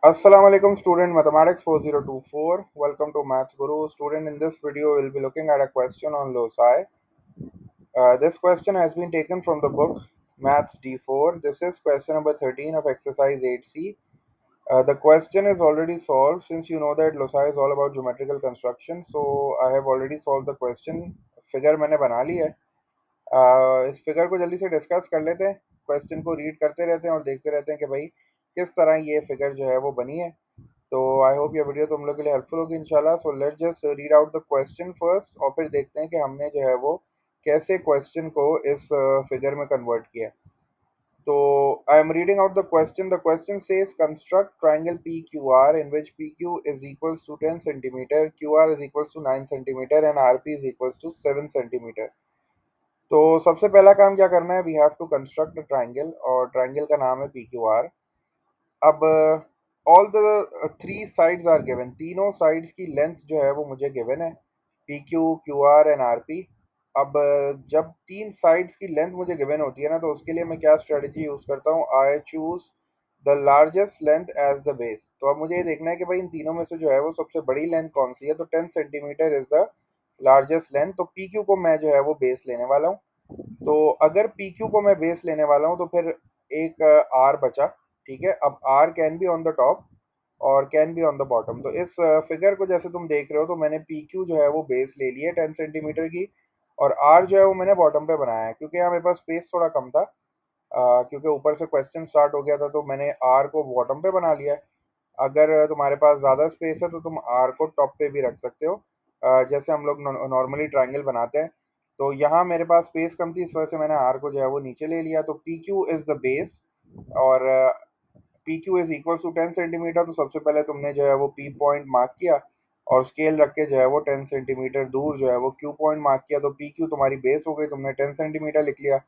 Assalamu alaikum student mathematics 4024. Welcome to Maths Guru. Student, in this video we'll be looking at a question on loci. This question has been taken from the book Maths D4. This is question number 13 of exercise 8C. The question is already solved since you know that loci is all about geometrical construction. So I have already solved the question. Figure मैंने बना ली है. इस figure को जल्दी से discuss कर लेते हैं. क्वेश्चन को रीड करते रहते हैं और देखते रहते हैं कि भाई किस तरह ये फिगर जो है वो बनी है. तो आई होप ये वीडियो तुम लोग के लिए हेल्पफुल होगी इंशाल्लाह. So let's just read out the question first और फिर देखते हैं कि हमने जो है वो कैसे क्वेश्चन को इस फिगर में कन्वर्ट किया. तो I am reading out the question. The question says construct triangle P Q R in which P Q is equals to 10 centimetre, Q R is equals to 9 centimetre and R P is equals to 7 centimetre. तो सबसे पहला काम क्या करना है, we have to construct triangle और triangle का नाम है पी क्यू आर. अब all the three sides are given, तीनों साइड्स की लेंथ जो है वो मुझे गिवन है, P Q, Q R and R P. अब जब तीन साइड्स की लेंथ मुझे गिवन होती है ना, तो उसके लिए मैं क्या स्ट्रेटजी यूज़ करता हूँ, I choose the largest length as the base. तो अब मुझे ये देखना है कि भाई इन तीनों में से जो है वो सबसे बड़ी लेंथ कौन सी है. तो 10 centimetre is the largest length. तो पी क्यू को मैं जो है वो बेस लेने वाला हूँ. तो अगर पी क्यू को मैं बेस लेने वाला हूँ तो फिर एक आर बचा. ठीक है, अब R can be on the top और can be on the bottom. तो इस फिगर को जैसे तुम देख रहे हो, तो मैंने पी क्यू जो है वो बेस ले ली है 10 सेंटीमीटर की, और आर जो है वो मैंने बॉटम पे बनाया है क्योंकि यहाँ मेरे पास स्पेस थोड़ा कम था. क्योंकि ऊपर से क्वेश्चन स्टार्ट हो गया था तो मैंने आर को बॉटम पे बना लिया है. अगर तुम्हारे पास ज़्यादा स्पेस है तो तुम आर को टॉप पे भी रख सकते हो, जैसे हम लोग नॉर्मली ट्राइंगल बनाते हैं. तो यहाँ मेरे पास स्पेस कम थी, इस वजह से मैंने आर को जो है वो नीचे ले लिया. तो P Q is the base और P Q is equal to 10 centimetre. तो सबसे पहले तुमने जो है वो पी पॉइंट मार्क किया और स्केल रख के जो है वो 10 सेंटीमीटर दूर जो है वो क्यू पॉइंट मार्क किया. तो पी क्यू तुम्हारी बेस हो गई, तुमने 10 सेंटीमीटर लिख लिया.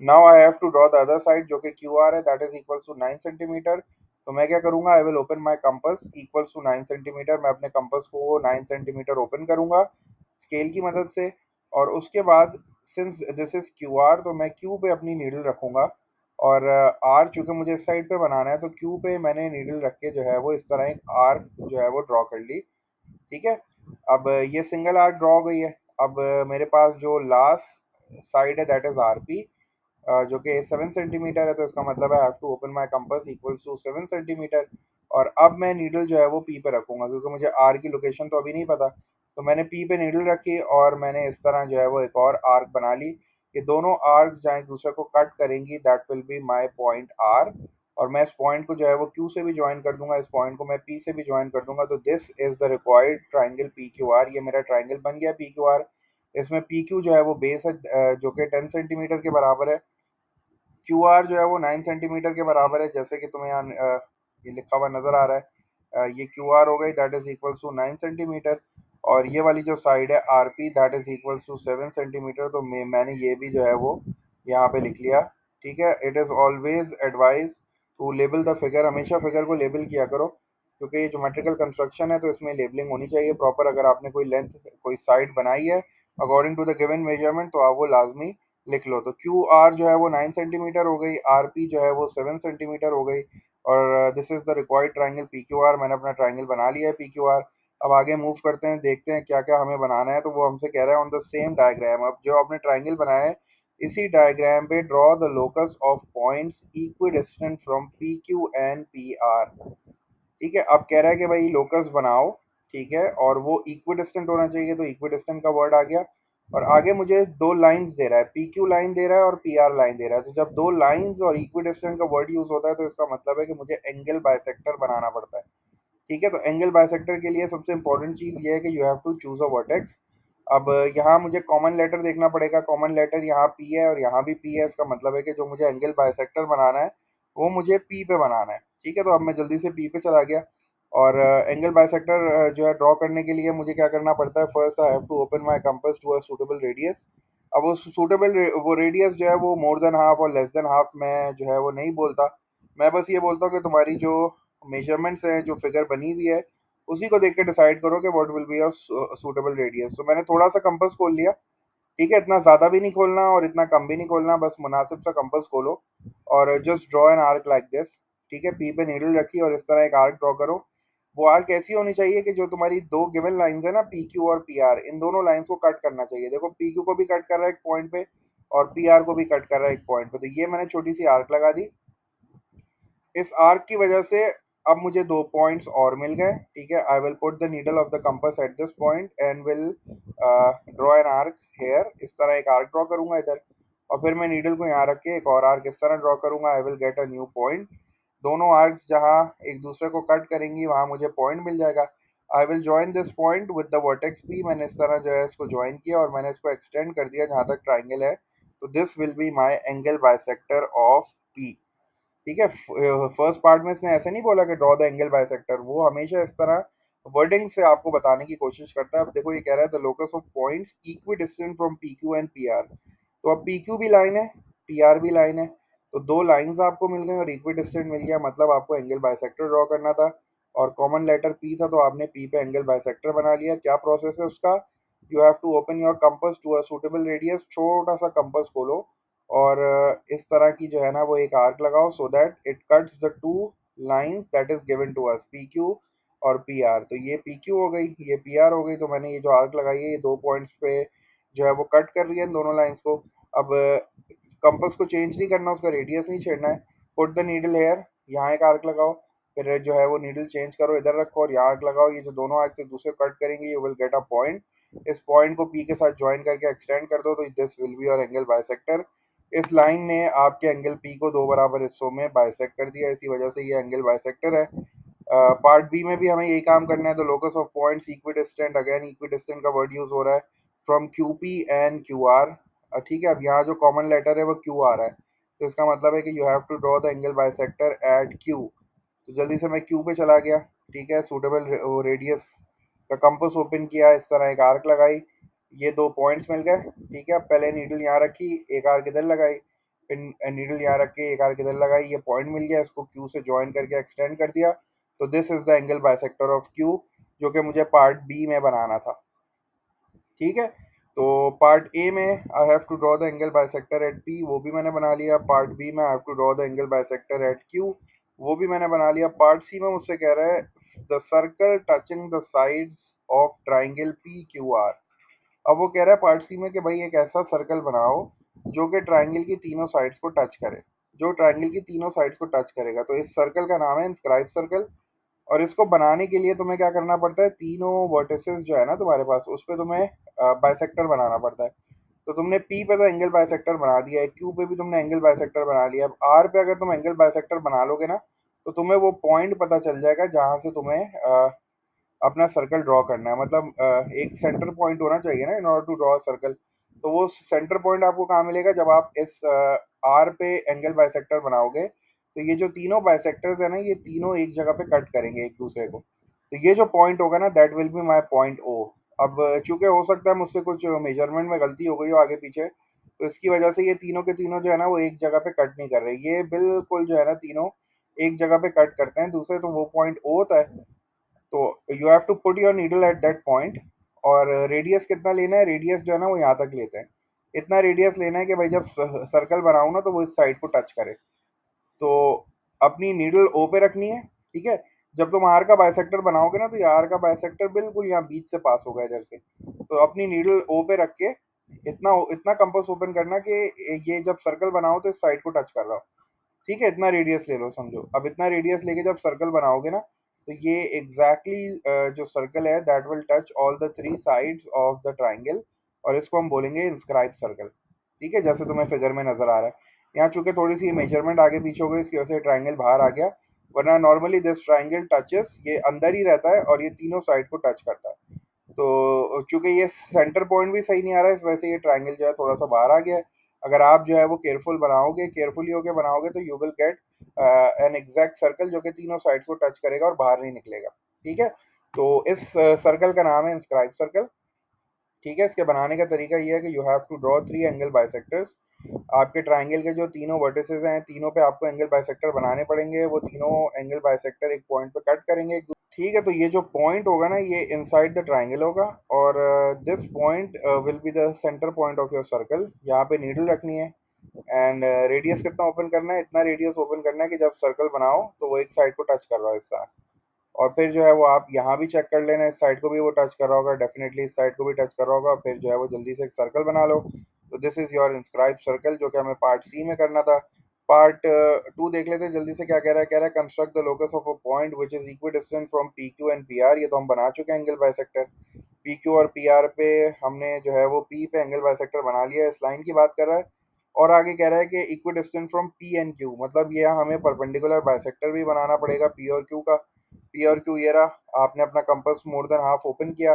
Now I have to draw the other side जो कि क्यू आर है, that is equal to 9 centimetre. तो मैं क्या करूंगा, I will open my compass equal to 9 centimetre. मैं अपने कंपस को 9 सेंटीमीटर ओपन करूंगा स्केल की मदद से. और उसके बाद since this is Q R, तो मैं क्यू पे अपनी नीडल रखूंगा. और आर चूंकि मुझे इस साइड पे बनाना है, तो क्यू पे मैंने नीडल रख के जो है वो इस तरह एक आर्क जो है वो ड्रॉ कर ली. ठीक है, अब ये सिंगल आर्क ड्रॉ हो गई है. अब मेरे पास जो लास्ट साइड है दैट इज आर पी, जो कि 7 सेंटीमीटर है. तो इसका मतलब है I have to open my compass equals to 7 centimetre. और अब मैं नीडल जो है वो पी पे रखूंगा क्योंकि मुझे आर की लोकेशन तो अभी नहीं पता. तो मैंने पी पे नीडल रखी और मैंने इस तरह जो है वो एक और आर्क बना ली. कि दोनों आर्क्स जहाँ एक दूसरे को कट करेंगी, that will be my point R. और मैं इस पॉइंट को जो है वो क्यू से भी ज्वाइन कर दूंगा, इस पॉइंट को मैं पी से भी ज्वाइन कर दूंगा. तो this is the required triangle P Q are. ये मेरा ट्राइंगल बन गया पी क्यू आर. इसमें पी क्यू जो है वो बेस है, जो कि 10 सेंटीमीटर के बराबर है. क्यू आर जो है वो 9 सेंटीमीटर के बराबर है, जैसे कि तुम्हें यहाँ ये लिखा हुआ नज़र आ रहा है. ये क्यू आर हो गई, that is equal to 9 centimetre. और ये वाली जो साइड है R P, that is equal to 7 centimetre. तो मैंने ये भी जो है वो यहाँ पे लिख लिया. ठीक है, it is always advise to label the figure. हमेशा फिगर को लेबल किया करो क्योंकि ये जोमेट्रिकल कंस्ट्रक्शन है, तो इसमें लेबलिंग होनी चाहिए प्रॉपर. अगर आपने कोई लेंथ, कोई साइड बनाई है according to the given measurement, तो आप वो लाजमी लिख लो. तो क्यू आर जो है वो 9 सेंटीमीटर हो गई, आर पी जो है वो 7 सेंटीमीटर हो गई. और this is the required triangle P Q are. मैंने अपना ट्राइंगल बना लिया है पी क्यू आर. अब आगे मूव करते हैं, देखते हैं क्या क्या हमें बनाना है. तो वो हमसे कह रहा है ऑन द सेम डायग्राम. अब जो आपने ट्राइंगल बनाया है, इसी डायग्राम पे draw the locus of points equidistant from P Q and P R. ठीक है, अब कह रहा है कि भाई लोकस बनाओ. ठीक है, और वो इक्विडिस्टेंट होना चाहिए. तो इक्विडिस्टेंट का वर्ड आ गया. और आगे मुझे दो लाइंस दे रहा है, पी क्यू लाइन दे रहा है और पी आर लाइन दे रहा है. तो जब दो लाइंस और इक्विडिस्टेंट का वर्ड यूज होता है, तो इसका मतलब है कि मुझे एंगल बाइसेक्टर बनाना पड़ता है. ठीक है, तो एंगल बाइसेक्टर के लिए सबसे इंपॉर्टेंट चीज ये है कि you have to choose a vertex. अब यहाँ मुझे कॉमन लेटर देखना पड़ेगा. कॉमन लेटर यहाँ पी है और यहाँ भी पी है. इसका मतलब है कि जो मुझे एंगल बाइसेक्टर बनाना है वो मुझे पी पे बनाना है. ठीक है, तो अब मैं जल्दी से पी पे चला गया. और एंगल बाइसेक्टर जो है ड्रॉ करने के लिए मुझे क्या करना पड़ता है, first I have to open my compass to a suitable radius. अब वो सूटेबल वो रेडियस जो है वो मोर देन हाफ और लेस देन हाफ मैं जो है वो नहीं बोलता. मैं बस ये बोलता हूँ कि तुम्हारी जो मेजरमेंट्स हैं, जो फिगर बनी हुई है, उसी को देख के डिसाइड करो कि what will be your suitable radius. तो मैंने थोड़ा सा कंपास खोल लिया. ठीक है, इतना ज़्यादा भी नहीं खोलना और इतना कम भी नहीं खोलना, बस मुनासिब सा कंपास खोलो और just draw an arc like this. ठीक है, पी पे नीडल रखी और इस तरह एक आर्क ड्रॉ करो। वो आर्क ऐसी होनी चाहिए कि जो तुम्हारी दो गिवन लाइंस है ना, पी क्यू और पी आर, इन दोनों लाइंस को कट करना चाहिए। देखो पी क्यू को भी कट कर रहा है एक पॉइंट पे और पी आर को भी कट कर रहा है एक पॉइंट पे। तो ये मैंने छोटी सी आर्क लगा दी। इस आर्क की वजह से अब मुझे दो पॉइंट्स और मिल गए। ठीक है, I will put the needle of the compass at this point and will draw an arc here. इस तरह एक आर्क ड्रॉ करूंगा इधर और फिर मैं नीडल को यहाँ रख के एक और आर्क इस तरह ड्रॉ करूंगा। I will get a new point. दोनों आर्क्स जहाँ एक दूसरे को कट करेंगी वहां मुझे पॉइंट मिल जाएगा। I will join this point with the vertex P. मैंने इस तरह जो है इसको ज्वाइन किया और मैंने इसको एक्सटेंड कर दिया जहां तक ट्राइंगल है। तो this will be my angle bisector of P. ठीक है, फर्स्ट पार्ट में इसने ऐसे नहीं बोला कि ड्रॉ द एंगल बाइसेक्टर, वो हमेशा इस तरह वर्डिंग से आपको बताने की कोशिश करता है। अब देखो ये कह रहा है the locus of points equi distant from P Q and P R. तो अब पी क्यू भी लाइन है, पी आर भी लाइन है, तो दो लाइंस आपको मिल गई और इक्वी डिस्टेंट मिल गया, मतलब आपको एंगल बाइसेक्टर ड्रॉ करना था और कॉमन लेटर पी था तो आपने पी पे एंगल बाइसेक्टर बना लिया। क्या प्रोसेस है उसका? You have to open your compass to a suitable radius. छोटा सा कंपास खोलो और इस तरह की जो है ना वो एक आर्क लगाओ so that it cuts the two lines that is given to us, P Q और पी आर। तो ये पी क्यू हो गई, ये पी आर हो गई। तो मैंने ये जो आर्क लगाई है ये दो पॉइंट्स पे जो है वो कट कर रही है इन दोनों लाइंस को। अब कंपास को चेंज नहीं करना, उसका रेडियस नहीं छेड़ना है। पुट द नीडल हेयर, यहाँ एक आर्क लगाओ, फिर जो है वो नीडल चेंज करो, इधर रखो और यहाँ आर्क लगाओ। ये जो दोनों आर्क से दूसरे कट करेंगे you will get a point. इस पॉइंट को पी के साथ ज्वाइन करके एक्सटेंड कर दो तो this will be your angle bisector. इस लाइन ने आपके एंगल पी को दो बराबर हिस्सों में बाइसेक्ट कर दिया, इसी वजह से ये एंगल बाइसेक्टर है। पार्ट बी में भी हमें यही काम करना है। The locus of points equidistant, again equidistant का वर्ड यूज हो रहा है from Q P and Q R. ठीक है, अब यहाँ जो कॉमन लेटर है वो क्यू आ रहा है, तो इसका मतलब है कि you have to draw the angle bisector at Q. तो जल्दी से मैं क्यू पे चला गया। ठीक है, सूटेबल रेडियस का कंपास ओपन किया, इस तरह एक आर्क लगाई, ये दो पॉइंट्स मिल गए। ठीक है, अब पहले नीडल यहाँ रखी, एक आर्क इधर लगाई, फिर नीडल यहाँ रख के एक आर्क इधर लगाई, ये पॉइंट मिल गया, इसको क्यू से ज्वाइन करके एक्सटेंड कर दिया। तो this is the angle bisector of Q, जो कि मुझे पार्ट बी में बनाना था। ठीक है, तो पार्ट ए में I have to draw the angle bisector at P, वो भी मैंने बना लिया। पार्ट बी में I have to draw the angle bisector at Q, वो भी मैंने बना लिया। पार्ट सी में मुझसे कह रहा है the circle touching the sides of triangle P Q R. अब वो कह रहा है पार्ट सी में कि भाई एक ऐसा सर्कल बनाओ जो कि ट्राइंगल की तीनों साइड्स को टच करे, जो ट्राइंगल की तीनों साइड्स को टच करेगा। तो इस सर्कल का नाम है इंस्क्राइब सर्कल। और इसको बनाने के लिए तुम्हें क्या करना पड़ता है, तीनों वर्टिसेस जो है ना तुम्हारे पास उस पे तुम्हें बाइसेक्टर बनाना पड़ता है। तो तुमने पी पे तो एंगल बाइसेक्टर बना दिया है, क्यू पे भी तुमने एंगल बाइसेक्टर बना लिया। अब आर पे अगर तुम एंगल बाइसेक्टर बना लोगे ना तो तुम्हें वो पॉइंट पता चल जाएगा जहां से तुम्हें अपना सर्कल ड्रॉ करना है। मतलब एक सेंटर पॉइंट होना चाहिए ना in order to draw circle. तो वो सेंटर पॉइंट आपको कहाँ मिलेगा, जब आप इस आर पे एंगल बाइसेक्टर बनाओगे तो ये जो तीनों बाइसेक्टर्स है ना ये तीनों एक जगह पे कट करेंगे एक दूसरे को। तो ये जो पॉइंट होगा ना that will be my point O. अब चूंकि हो सकता है मुझसे कुछ मेजरमेंट में गलती हो गई हो आगे पीछे, तो इसकी वजह से ये तीनों के तीनों जो है ना वो एक जगह पे कट नहीं कर रहे, ये बिल्कुल जो है ना तीनों एक जगह पे कट करते हैं दूसरे, तो वो पॉइंट ओ होता है। तो you have to put your needle at that point. और रेडियस कितना लेना है, रेडियस जो है ना वो यहाँ तक लेते हैं। इतना रेडियस लेना है कि भाई जब सर्कल बनाऊँ ना तो वो इस साइड को टच करे। तो अपनी नीडल ओ पे रखनी है। ठीक है, जब तुम आर का बाइसेक्टर बनाओगे ना तो ये आर का बाइसेक्टर बिल्कुल यहाँ बीच से पास होगा इधर से। तो अपनी नीडल ओ पे रख के इतना इतना कंपास ओपन करना कि ये जब सर्कल बनाओ तो इस साइड को टच कर रहा हो। ठीक है, इतना रेडियस ले लो समझो। अब इतना रेडियस लेके जब सर्कल बनाओगे ना तो ये एग्जैक्टली जो सर्कल है that will touch all the three sides of the triangle, और इसको हम बोलेंगे इंस्क्राइब सर्कल। ठीक है, जैसे तुम्हें फिगर में नजर आ रहा है। यहाँ चूंकि थोड़ी सी मेजरमेंट आगे पीछे हो गई इसकी वजह से ट्राइंगल बाहर आ गया, वरना नॉर्मली दिस ट्राइंगल टचेस, ये अंदर ही रहता है और ये तीनों साइड को टच करता है। तो चूंकि ये सेंटर पॉइंट भी सही नहीं आ रहा है इस वजह से ये ट्राइंगल जो है थोड़ा सा बाहर आ गया है। अगर आप जो है वो केयरफुल बनाओगे, केयरफुली होके बनाओगे तो you will get an exact circle जो कि तीनों साइड्स को टच करेगा और बाहर नहीं निकलेगा। ठीक है, तो इस सर्कल का नाम है इंस्क्राइब सर्कल। ठीक है, इसके बनाने का तरीका ये है कि you have to draw three angle bisectors. आपके ट्राइंगल के जो तीनों वर्टिसेस हैं तीनों पे आपको एंगल बाइसेक्टर बनाने पड़ेंगे, वो तीनों एंगल बाइसेक्टर एक पॉइंट पे कट करेंगे। ठीक है, तो ये जो पॉइंट होगा ना ये इनसाइड द ट्राइंगल होगा और this point will be the centre point of your circle. यहाँ पे नीडल रखनी है, एंड रेडियस कितना ओपन करना है, इतना रेडियस ओपन करना है कि जब सर्कल बनाओ तो वो एक साइड को टच कर रहा हो इस तरह। और फिर जो है वो आप यहाँ भी चेक कर लेना, इस साइड को भी वो टच कर रहा होगा, डेफिनेटली इस साइड को भी टच कर रहा होगा। फिर जो है वो जल्दी से एक सर्कल बना लो। तो this is your inscribe circle, जो कि हमें पार्ट सी में करना था। पार्ट टू देख लेते हैं जल्दी से क्या कह रहा है। कह रहा है construct the locus of a point which is equi distant from P Q and P R. ये तो हम बना चुके हैं एंगल बाइसेक्टर। पी क्यू और पी आर पे हमने जो है वो पी पे एंगल बाइसेक्टर बना लिया है, इस लाइन की बात कर रहा है। और आगे कह रहा है कि equi distant from P and Q, मतलब ये हमें परपेंडिकुलर बाइसेक्टर भी बनाना पड़ेगा पी और क्यू का। पी और क्यू ये रहा, आपने अपना कंपास मोर देन हाफ ओपन किया,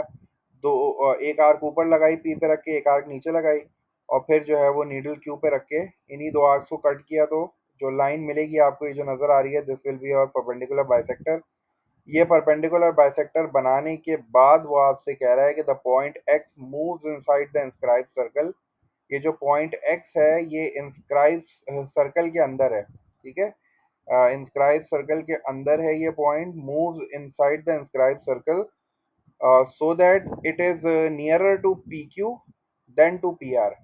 दो एक आर्क ऊपर लगाई पी पे रख के, एक आर्क नीचे लगाई, और फिर जो है वो नीडल क्यू पे रख के इन्हीं दो आर्क्स को कट किया। तो जो लाइन मिलेगी आपको, ये जो नजर आ रही है, दिस विल बी और परपेंडिकुलर बाइसेक्टर। ये परपेंडिकुलर बाइसेक्टर बनाने के बाद वो आपसे कह रहा है कि the point x moves inside the inscribe circle. ये जो पॉइंट एक्स है ये इंस्क्राइब सर्कल के अंदर है, ठीक है। इंस्क्राइब सर्कल के अंदर है ये point, moves inside the inscribe circle so that it is nearer to P Q then to P R.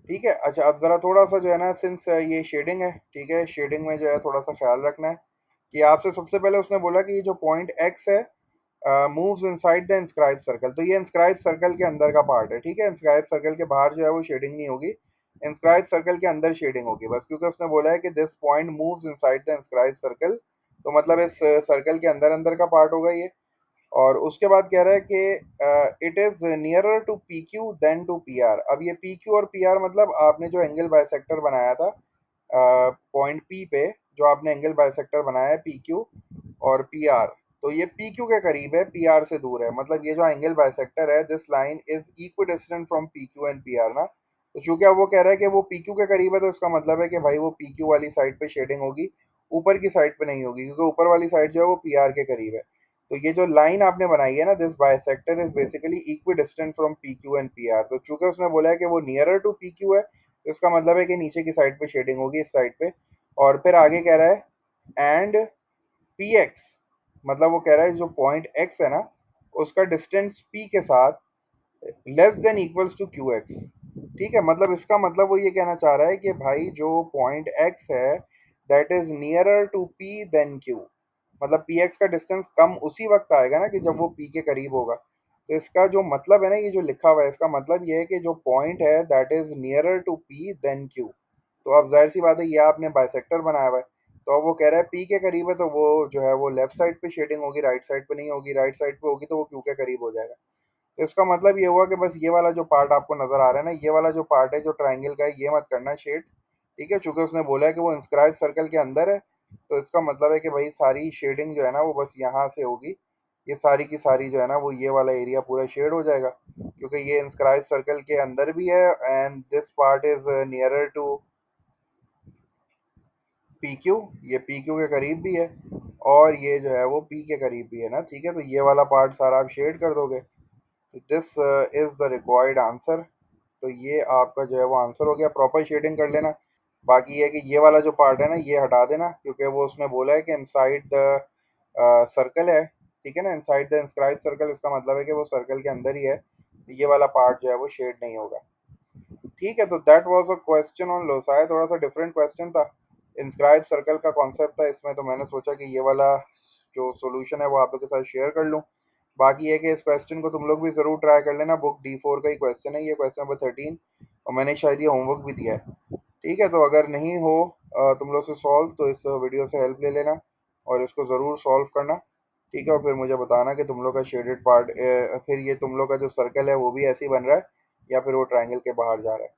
ठीक है। अच्छा, अब जरा थोड़ा सा जो है ना, सिंस ये शेडिंग है, ठीक है, शेडिंग में जो है थोड़ा सा ख्याल रखना है कि आपसे सबसे पहले उसने बोला कि ये जो पॉइंट एक्स है moves inside the inscribe circle, तो ये इंस्क्राइब सर्कल के अंदर का पार्ट है, ठीक है। इंस्क्राइब सर्कल के बाहर जो है वो शेडिंग नहीं होगी, इंस्क्राइब सर्कल के अंदर शेडिंग होगी बस, क्योंकि उसने बोला है कि this point moves inside the inscribe circle. तो मतलब इस सर्कल के अंदर अंदर का पार्ट होगा ये। और उसके बाद कह रहा है कि it is nearer to P Q then to P R. अब ये पी क्यू और पी आर मतलब आपने जो एंगल बाइसेक्टर बनाया था पॉइंट पी पे, जो आपने एंगल बाइसेक्टर बनाया है पी क्यू और पी आर, तो ये पी क्यू के करीब है, पी आर से दूर है। मतलब ये जो एंगल बाइसेक्टर है, this line is equi distant from P Q and P R ना। तो चूंकि अब वो कह रहा है कि वो पी क्यू के करीब है, तो इसका मतलब है कि भाई वो पी क्यू वाली साइड पे शेडिंग होगी, ऊपर की साइड पे नहीं होगी, क्योंकि ऊपर वाली साइड जो है वो पी आर के करीब है। तो ये जो लाइन आपने बनाई है ना, this bisector is basically equi distant from P Q and P R. तो चूंकि उसने बोला है कि वो नियरर टू पी क्यू है, तो इसका मतलब है कि नीचे की साइड पे शेडिंग होगी, इस साइड पे। और फिर आगे कह रहा है एंड पी एक्स, मतलब वो कह रहा है जो पॉइंट एक्स है ना, उसका डिस्टेंस पी के साथ less than equals to Q X. ठीक है, मतलब इसका मतलब वो ये कहना चाह रहा है कि भाई जो पॉइंट एक्स है that is nearer to P then Q. मतलब पी एक्स का डिस्टेंस कम उसी वक्त आएगा ना कि जब वो पी के करीब होगा। तो इसका जो मतलब है ना, ये जो लिखा हुआ है, इसका मतलब ये है कि जो पॉइंट है that is nearer to P then Q. तो अब जाहिर सी बात है, ये आपने बाइसेक्टर बनाया हुआ है, तो अब वो कह रहा है पी के करीब है, तो वो जो है वो लेफ्ट साइड पे शेडिंग होगी, राइट साइड पे नहीं होगी। राइट साइड पे होगी तो वो क्यू के करीब हो जाएगा। तो इसका मतलब ये हुआ कि बस ये वाला जो पार्ट आपको नजर आ रहा है ना, ये वाला जो पार्ट है जो ट्राइंगल का है, ये मत करना शेड। ठीक है, चूंकि उसने बोला है कि वो इंस्क्राइब सर्कल के अंदर है, तो इसका मतलब है कि भाई सारी शेडिंग जो है ना वो बस यहाँ से होगी। ये सारी की सारी जो है ना वो ये वाला एरिया पूरा शेड हो जाएगा, क्योंकि ये इंस्क्राइब सर्कल के अंदर भी है and this part is nearer to P Q. ये पी क्यू के करीब भी है और ये जो है वो पी के करीब भी है ना। ठीक है, तो ये वाला पार्ट सारा आप शेड कर दोगे, तो this is the required answer. तो ये आपका जो है वो आंसर हो गया, प्रॉपर शेडिंग कर लेना। बाकी ये है कि ये वाला जो पार्ट है ना ये हटा देना, क्योंकि वो उसने बोला है कि इनसाइड द सर्कल है। ठीक है ना, इनसाइड द इंस्क्राइब सर्कल, इसका मतलब है कि वो सर्कल के अंदर ही है, तो ये वाला पार्ट जो है वो शेड नहीं होगा। ठीक है, तो that was a question on loci, थोड़ा सा डिफरेंट क्वेश्चन था। इंस्क्राइब सर्कल का कॉन्सेप्ट था इसमें, तो मैंने सोचा कि ये वाला जो सॉल्यूशन है वो आप लोग के साथ शेयर कर लूँ। बाकी ये कि इस क्वेश्चन को तुम लोग भी ज़रूर ट्राई कर लेना, बुक D4 का ही क्वेश्चन है ये, क्वेश्चन नंबर 13, और मैंने शायद ये होमवर्क भी दिया है। ठीक है, तो अगर नहीं हो तुम लोग से सॉल्व, तो इस वीडियो से हेल्प ले लेना और इसको ज़रूर सॉल्व करना। ठीक है, और फिर मुझे बताना कि तुम लोग का शेडेड पार्ट, फिर ये तुम लोग का जो सर्कल है वो भी ऐसे ही बन रहा है या फिर वो ट्रायंगल के बाहर जा रहा है।